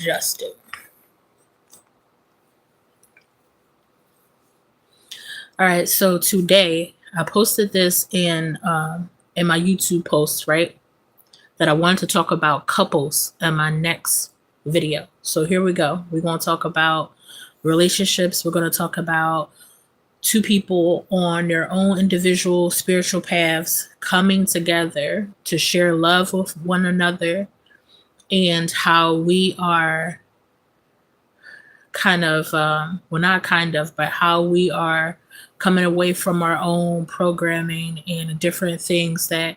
Just do. All right, so today I posted this in my YouTube post, right? That I wanted to talk about couples in my next video. So here we go. We're going to talk about relationships. We're going to talk about two people on their own individual spiritual paths coming together to share love with one another, and how we are kind of, well, not kind of, but how we are coming away from our own programming and different things that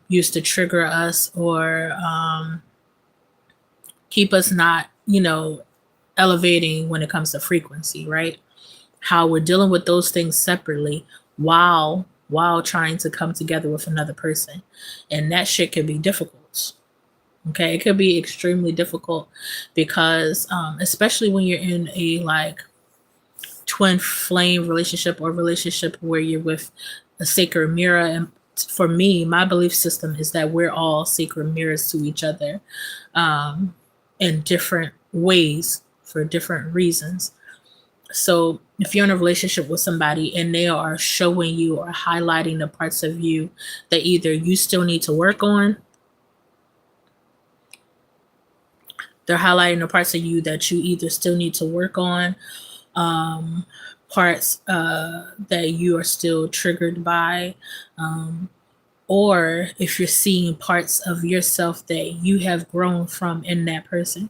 used to trigger us or keep us not, elevating when it comes to frequency, right? How we're dealing with those things separately while trying to come together with another person. And that shit can be difficult. Okay, it could be extremely difficult because especially when you're in a like twin flame relationship or relationship where you're with a sacred mirror. And for me, my belief system is that we're all sacred mirrors to each other, in different ways for different reasons. So if you're in a relationship with somebody and they are showing you or highlighting the parts of you that either you still need to work on, they're highlighting the parts of you that you either still need to work on, parts that you are still triggered by, or if you're seeing parts of yourself that you have grown from in that person.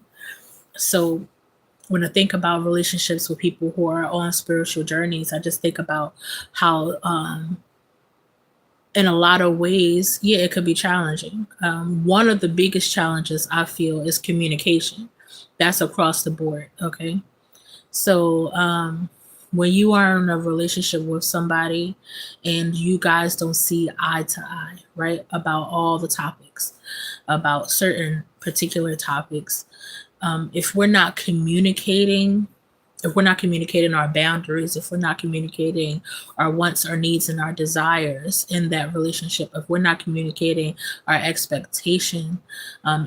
So when I think about relationships with people who are on spiritual journeys, I just think about how, in a lot of ways, yeah, it could be challenging. One of the biggest challenges I feel is communication. That's across the board. Okay. So, when you are in a relationship with somebody and you guys don't see eye to eye, right, about all the topics, about certain particular topics, if we're not communicating, if we're not communicating our boundaries, if we're not communicating our wants, our needs, and our desires in that relationship, if we're not communicating our expectation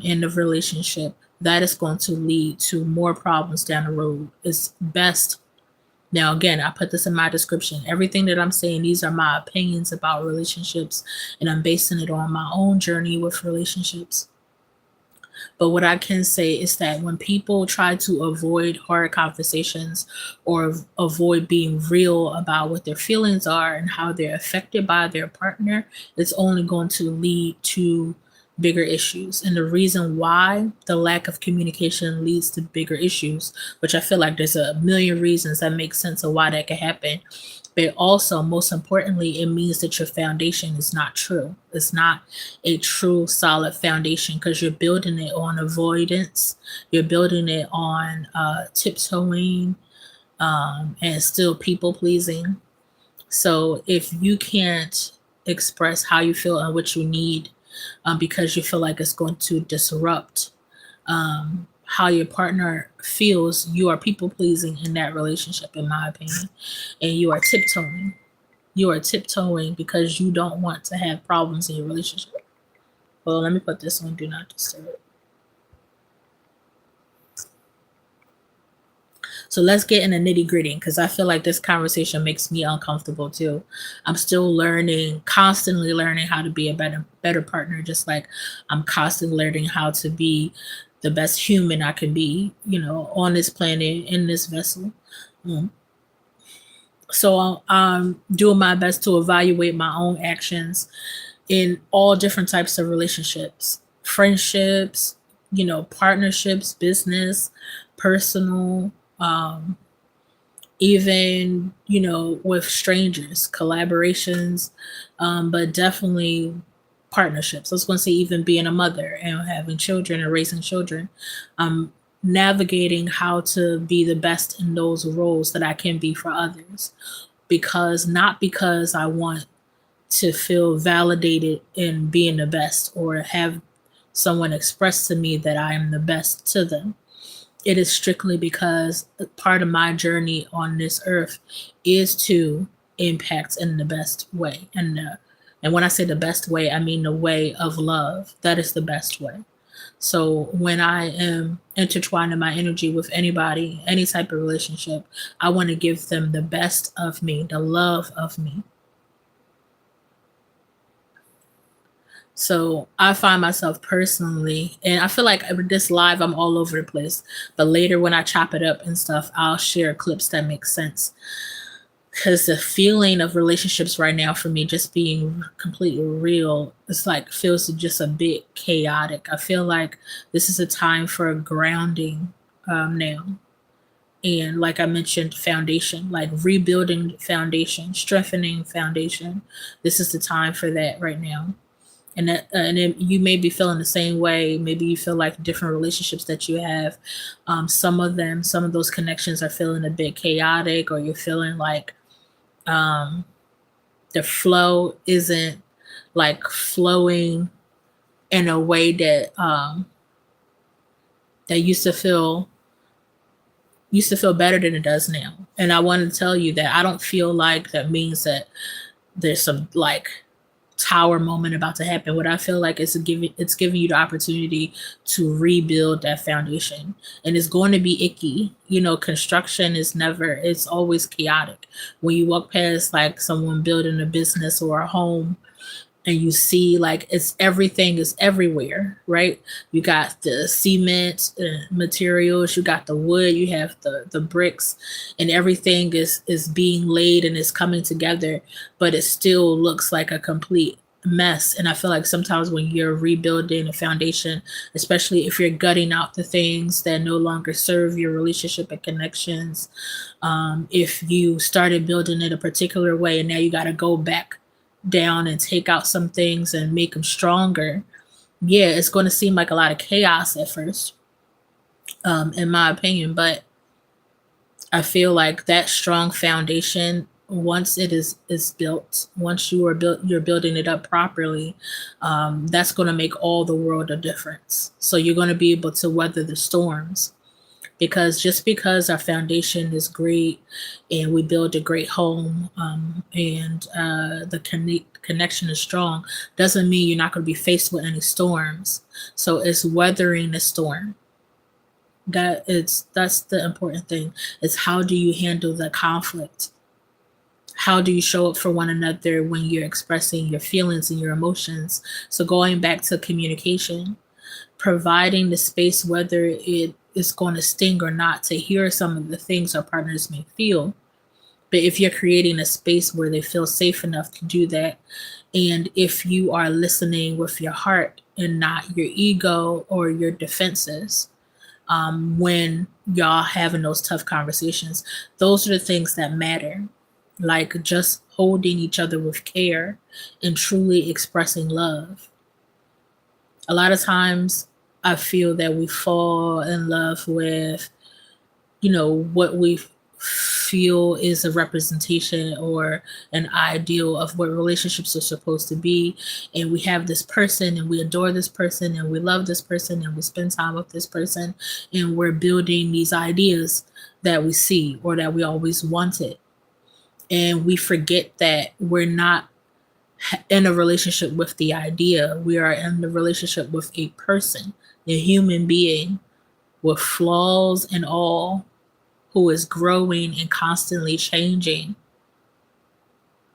in the relationship, that is going to lead to more problems down the road. It's best. Now, again, I put this in my description. Everything that I'm saying, these are my opinions about relationships, and I'm basing it on my own journey with relationships. But what I can say is that when people try to avoid hard conversations or avoid being real about what their feelings are and how they're affected by their partner, it's only going to lead to bigger issues. And the reason why the lack of communication leads to bigger issues, which I feel like there's a million reasons that make sense of why that could happen, but also, most importantly, it means that your foundation is not true. It's not a true solid foundation because you're building it on avoidance. You're building it on tiptoeing, and still people pleasing. So if you can't express how you feel and what you need, because you feel like it's going to disrupt how your partner feels, you are people pleasing in that relationship, in my opinion, and you are tiptoeing. You are tiptoeing because you don't want to have problems in your relationship. Well, let me put this on Do Not Disturb. So let's get in the nitty gritty because I feel like this conversation makes me uncomfortable too. I'm still learning, constantly learning how to be a better partner, just like I'm constantly learning how to be the best human I can be, on this planet, in this vessel. So I'm doing my best to evaluate my own actions in all different types of relationships, friendships, partnerships, business, personal, even, with strangers, collaborations, but definitely partnerships. I was going to say even being a mother and having children and raising children, navigating how to be the best in those roles that I can be for others. Not because I want to feel validated in being the best or have someone express to me that I am the best to them. It is strictly because part of my journey on this earth is to impact in the best way. And when I say the best way, I mean the way of love. That is the best way. So when I am intertwining my energy with anybody, any type of relationship, I want to give them the best of me, the love of me. So I find myself personally, and I feel like this live, I'm all over the place. But later, when I chop it up and stuff, I'll share clips that make sense. Because the feeling of relationships right now for me, just being completely real, it's like feels just a bit chaotic. I feel like this is a time for grounding now. And like I mentioned, foundation, like rebuilding foundation, strengthening foundation. This is the time for that right now. You may be feeling the same way. Maybe you feel like different relationships that you have, some of those connections are feeling a bit chaotic, or you're feeling like um, the flow isn't like flowing in a way that used to feel better than it does now. And I want to tell you that I don't feel like that means that there's some like tower moment about to happen. What I feel like is it's giving you the opportunity to rebuild that foundation. And it's going to be icky. You know, construction is never, it's always chaotic. When you walk past like someone building a business or a home, and you see like it's everything is everywhere, right? You got the cement materials, you got the wood, you have the bricks, and everything is being laid and is coming together, but it still looks like a complete mess. And I feel like sometimes when you're rebuilding a foundation, especially if you're gutting out the things that no longer serve your relationship and connections, if you started building it a particular way and now you got to go back down and take out some things and make them stronger, yeah, it's going to seem like a lot of chaos at first, in my opinion. But I feel like that strong foundation, once it is built, once you're building it up properly, that's going to make all the world a difference. So you're going to be able to weather the storms, because just because our foundation is great and we build a great home, and the connection is strong, doesn't mean you're not going to be faced with any storms. So it's weathering the storm. That's the important thing. Is how do you handle the conflict? How do you show up for one another when you're expressing your feelings and your emotions? So going back to communication, providing the space, whether it is going to sting or not, to hear some of the things our partners may feel. But if you're creating a space where they feel safe enough to do that, and if you are listening with your heart and not your ego or your defenses, when y'all having those tough conversations, those are the things that matter. Like just holding each other with care and truly expressing love. A lot of times I feel that we fall in love with, what we feel is a representation or an ideal of what relationships are supposed to be. And we have this person and we adore this person and we love this person and we spend time with this person, and we're building these ideas that we see or that we always wanted. And we forget that we're not in a relationship with the idea. We are in the relationship with a person, a human being with flaws and all, who is growing and constantly changing.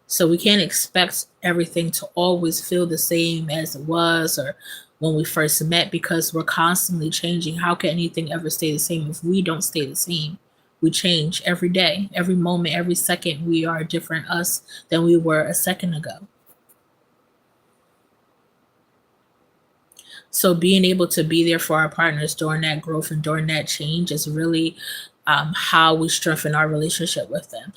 So we can't expect everything to always feel the same as it was or when we first met, because we're constantly changing. How can anything ever stay the same if we don't stay the same? We change every day, every moment, every second. We are a different us than we were a second ago. So being able to be there for our partners during that growth and during that change is really how we strengthen our relationship with them.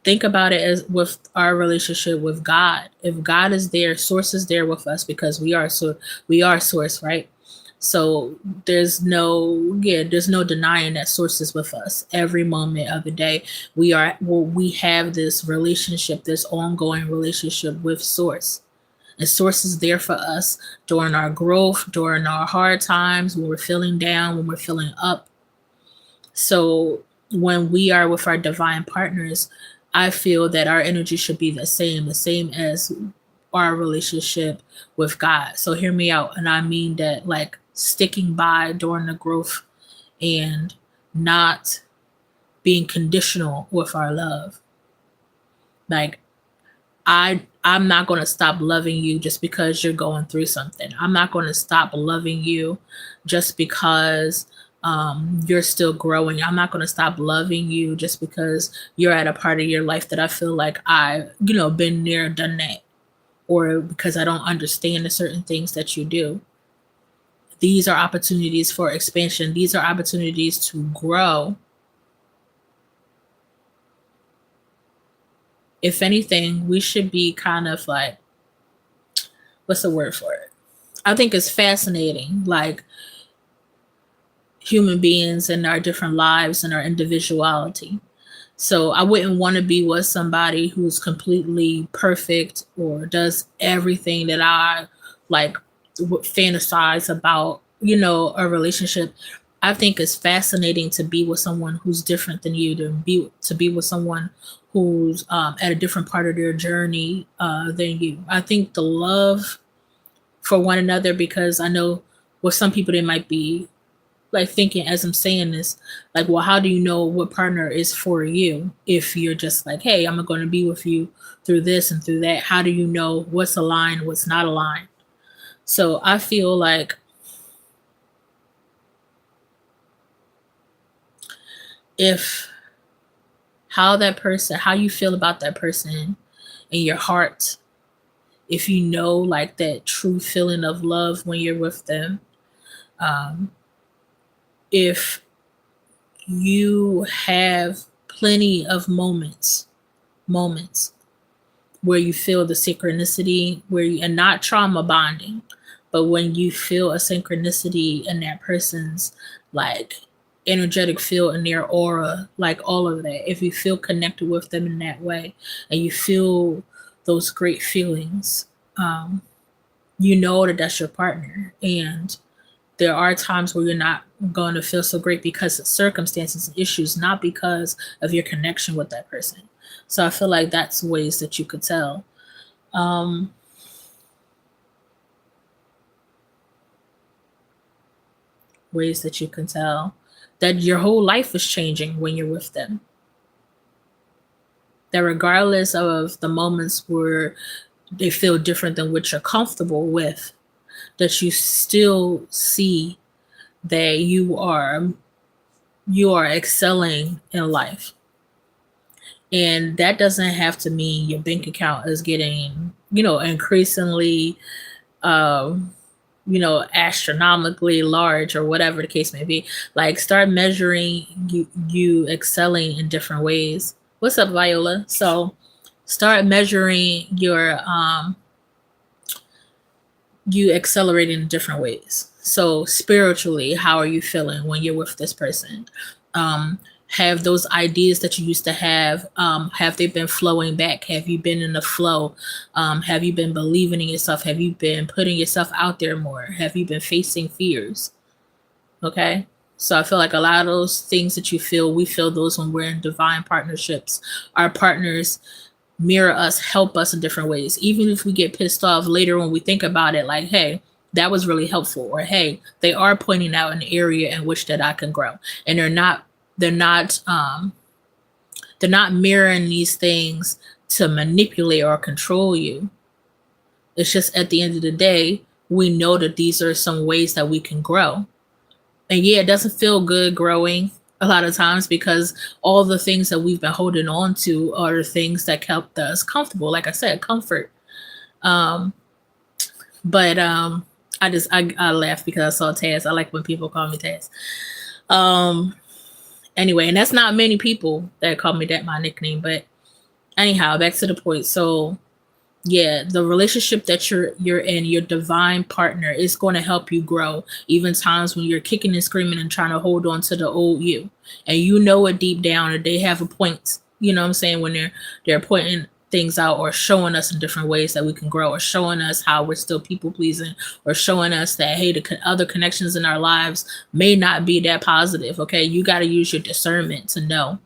Think about it as with our relationship with God. If God is there, Source is there with us, because we are Source, right? So there's no denying that Source is with us every moment of the day. We have this relationship, this ongoing relationship with Source. And Source is there for us during our growth, during our hard times, when we're feeling down, when we're feeling up. So when we are with our divine partners, I feel that our energy should be the same as our relationship with God. So hear me out. And I mean that like sticking by during the growth and not being conditional with our love. Like I'm not going to stop loving you just because you're going through something. I'm not going to stop loving you just because you're still growing. I'm not going to stop loving you just because you're at a part of your life that I feel like been there, done that, or because I don't understand the certain things that you do. These are opportunities for expansion. These are opportunities to grow. If anything, we should be kind of like, what's the word for it? I think it's fascinating, like human beings and our different lives and our individuality. So I wouldn't want to be with somebody who's completely perfect or does everything that I like fantasize about, a relationship. I think it's fascinating to be with someone who's different than you, to be with someone who's at a different part of their journey than you. I think the love for one another, because I know with some people they might be like thinking as I'm saying this, like, well, how do you know what partner is for you if you're just like, hey, I'm going to be with you through this and through that? How do you know what's aligned, what's not aligned? So I feel like if how you feel about that person in your heart, if you know like that true feeling of love when you're with them, if you have plenty of moments where you feel the synchronicity, and not trauma bonding, but when you feel a synchronicity in that person's like energetic field in their aura, like all of that, if you feel connected with them in that way and you feel those great feelings, you know that that's your partner. And there are times where you're not going to feel so great because of circumstances and issues, not because of your connection with that person. So I feel like that's ways that you could tell. Ways that you can tell that your whole life is changing when you're with them. That regardless of the moments where they feel different than what you're comfortable with, that you still see that you are excelling in life. And that doesn't have to mean your bank account is getting, increasingly, astronomically large or whatever the case may be. Like start measuring you excelling in different ways. What's up, Viola? So start measuring you accelerating in different ways. So spiritually, how are you feeling when you're with this person? Have those ideas that you used to have they been flowing back? Have you been in the flow? Have you been believing in yourself? Have you been putting yourself out there more? Have you been facing fears? Okay. So I feel like a lot of those things that we feel those when we're in divine partnerships. Our partners mirror us, help us in different ways. Even if we get pissed off later when we think about it, like, hey, that was really helpful, or hey, they are pointing out an area in which that I can grow. And they're not mirroring these things to manipulate or control you. It's just at the end of the day, we know that these are some ways that we can grow. And yeah, it doesn't feel good growing a lot of times because all the things that we've been holding on to are the things that kept us comfortable. Like I said, comfort. But I laugh because I saw Taz. I like when people call me Taz. Anyway, and that's not many people that call me that, my nickname. But anyhow, back to the point. So yeah, the relationship that you're in, your divine partner, is going to help you grow. Even times when you're kicking and screaming and trying to hold on to the old you, and you know it deep down, that they have a point. You know what I'm saying? When they're pointing things out or showing us in different ways that we can grow, or showing us how we're still people pleasing, or showing us that hey, the other connections in our lives may not be that positive. Okay, you got to use your discernment to know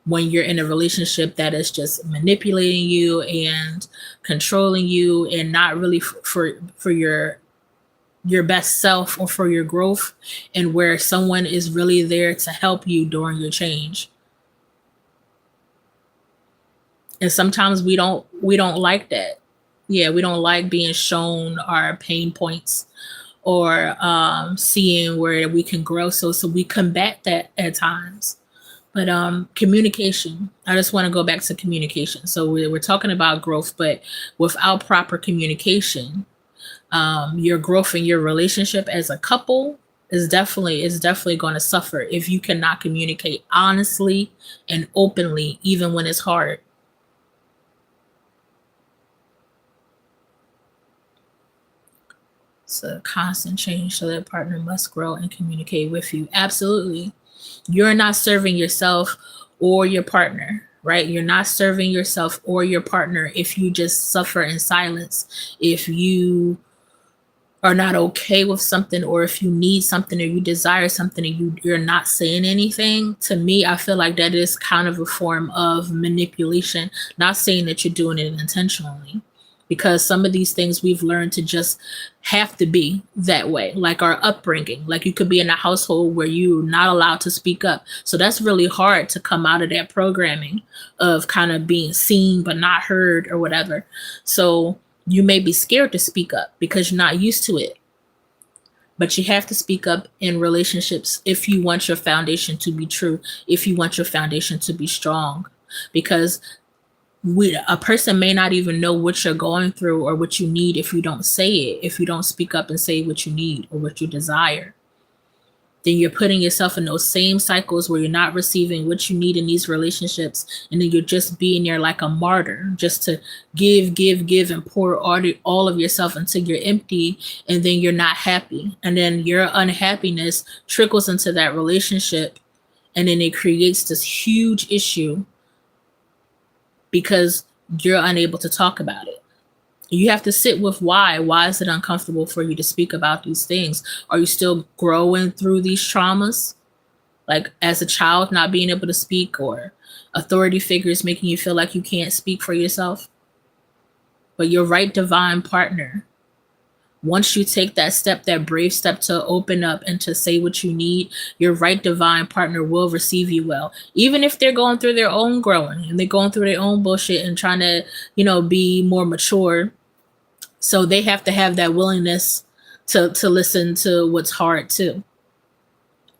when you're in a relationship that is just manipulating you and controlling you and not really for your your best self or for your growth, and where someone is really there to help you during your change. And sometimes we don't like that. Yeah, we don't like being shown our pain points or seeing where we can grow. So we combat that at times. But communication, I just want to go back to communication. So we're talking about growth, but without proper communication, your growth in your relationship as a couple is definitely going to suffer if you cannot communicate honestly and openly, even when it's hard. It's a constant change, so that partner must grow and communicate with you. Absolutely. You're not serving yourself or your partner, right? You're not serving yourself or your partner if you just suffer in silence. If you are not okay with something, or if you need something or you desire something and you're not saying anything, to me, I feel like that is kind of a form of manipulation. Not saying that you're doing it intentionally, because some of these things we've learned to just have to be that way, like our upbringing. Like you could be in a household where you're not allowed to speak up, so that's really hard to come out of that programming of kind of being seen but not heard or whatever. So you may be scared to speak up because you're not used to it, but you have to speak up in relationships if you want your foundation to be true, if you want your foundation to be strong. Because a person may not even know what you're going through or what you need if you don't say it, if you don't speak up and say what you need or what you desire. Then you're putting yourself in those same cycles where you're not receiving what you need in these relationships. And then you're just being there like a martyr, just to give, and pour all of yourself until you're empty. And then you're not happy. And then your unhappiness trickles into that relationship. And then it creates this huge issue because you're unable to talk about it. You have to sit with why. Why is it uncomfortable for you to speak about these things? Are you still growing through these traumas? Like as a child, not being able to speak, or authority figures making you feel like you can't speak for yourself? But your right divine partner, once you take that step, that brave step to open up and to say what you need, your right divine partner will receive you well. Even if they're going through their own growing and they're going through their own bullshit and trying to, be more mature. So they have to have that willingness to listen to what's hard too.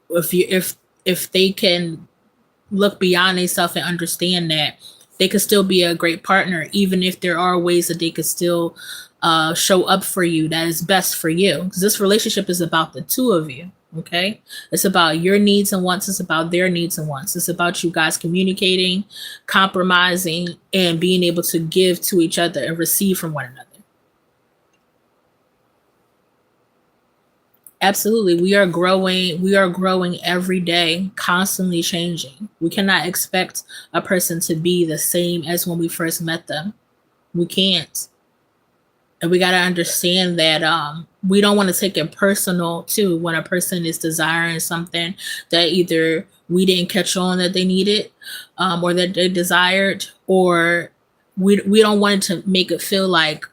If they can look beyond themselves and understand that, they could still be a great partner, even if there are ways that they could still show up for you that is best for you. Because this relationship is about the two of you. Okay, it's about your needs and wants. It's about their needs and wants. It's about you guys communicating, compromising, and being able to give to each other and receive from one another. Absolutely. We are growing every day, constantly changing. We cannot expect a person to be the same as when we first met them. We can't. And we got to understand that we don't want to take it personal too when a person is desiring something that either we didn't catch on that they needed, or that they desired, or we don't want it to make it feel like,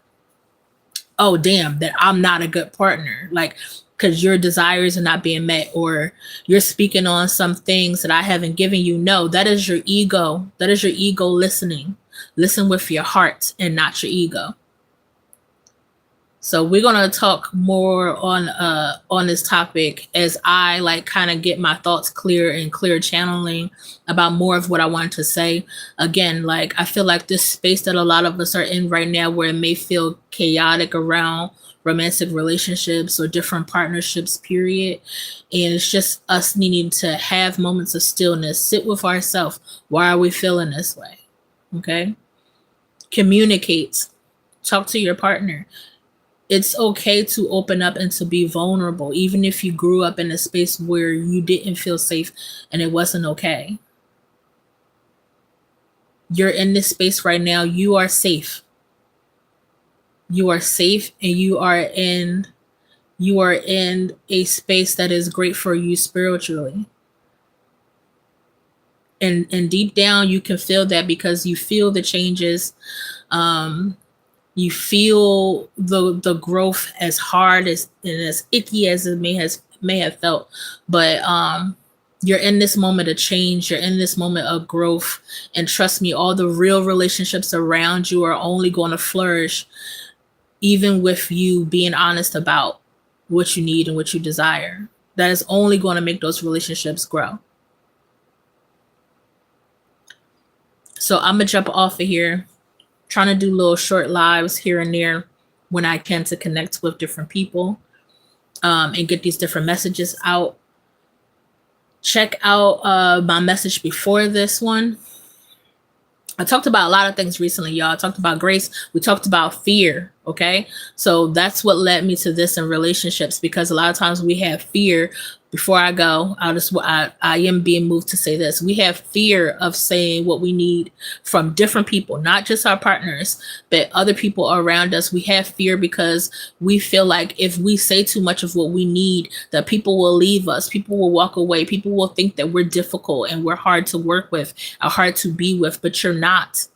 oh damn, that I'm not a good partner, like because your desires are not being met, or you're speaking on some things that I haven't given you. No, that is your ego. That is your ego listening. Listen with your heart and not your ego. So we're gonna talk more on this topic as I like kind of get my thoughts clear and clear channeling about more of what I wanted to say. Again, like I feel like this space that a lot of us are in right now, where it may feel chaotic around romantic relationships or different partnerships, period. And it's just us needing to have moments of stillness, sit with ourselves. Why are we feeling this way? Okay. Communicate. Talk to your partner. It's okay to open up and to be vulnerable, even if you grew up in a space where you didn't feel safe and it wasn't okay. You're in this space right now. You are safe. You are safe, and you are in a space that is great for you spiritually. And deep down you can feel that, because you feel the changes, um You feel the growth as hard as and as icky as it may have felt, but you're in this moment of change. You're in this moment of growth, and trust me, all the real relationships around you are only going to flourish, even with you being honest about what you need and what you desire. That is only going to make those relationships grow. So I'm gonna jump off of here, trying to do little short lives here and there when I can to connect with different people, and get these different messages out. Check out my message before this one. I talked about a lot of things recently, y'all. I talked about grace. We talked about fear. Okay. So that's what led me to this in relationships, because a lot of times we have fear. Before I go, I am being moved to say this. We have fear of saying what we need from different people, not just our partners, but other people around us. We have fear because we feel like if we say too much of what we need, that people will leave us, people will walk away, people will think that we're difficult and we're hard to work with, or hard to be with, but you're not.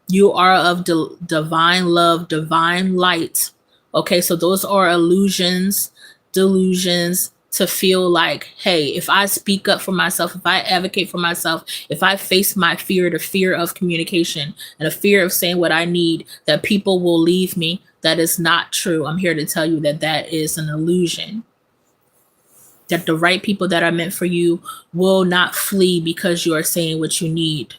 You are of divine love, divine light. Okay, so those are illusions, delusions, to feel like, hey, if I speak up for myself, if I advocate for myself, if I face my fear, the fear of communication and the fear of saying what I need, that people will leave me. That is not true. I'm here to tell you that that is an illusion. That the right people that are meant for you will not flee because you are saying what you need.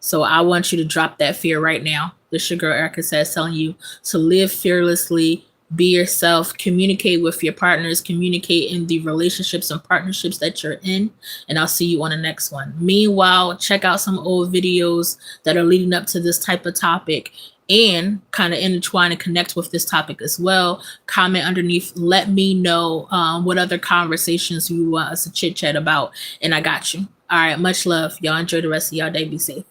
So I want you to drop that fear right now. This your girl Erica says, telling you to live fearlessly, be yourself, communicate with your partners, communicate in the relationships and partnerships that you're in. And I'll see you on the next one. Meanwhile, check out some old videos that are leading up to this type of topic and kind of intertwine and connect with this topic as well. Comment underneath. Let me know what other conversations you want us to chit chat about. And I got you. All right. Much love. Y'all enjoy the rest of y'all day. Be safe.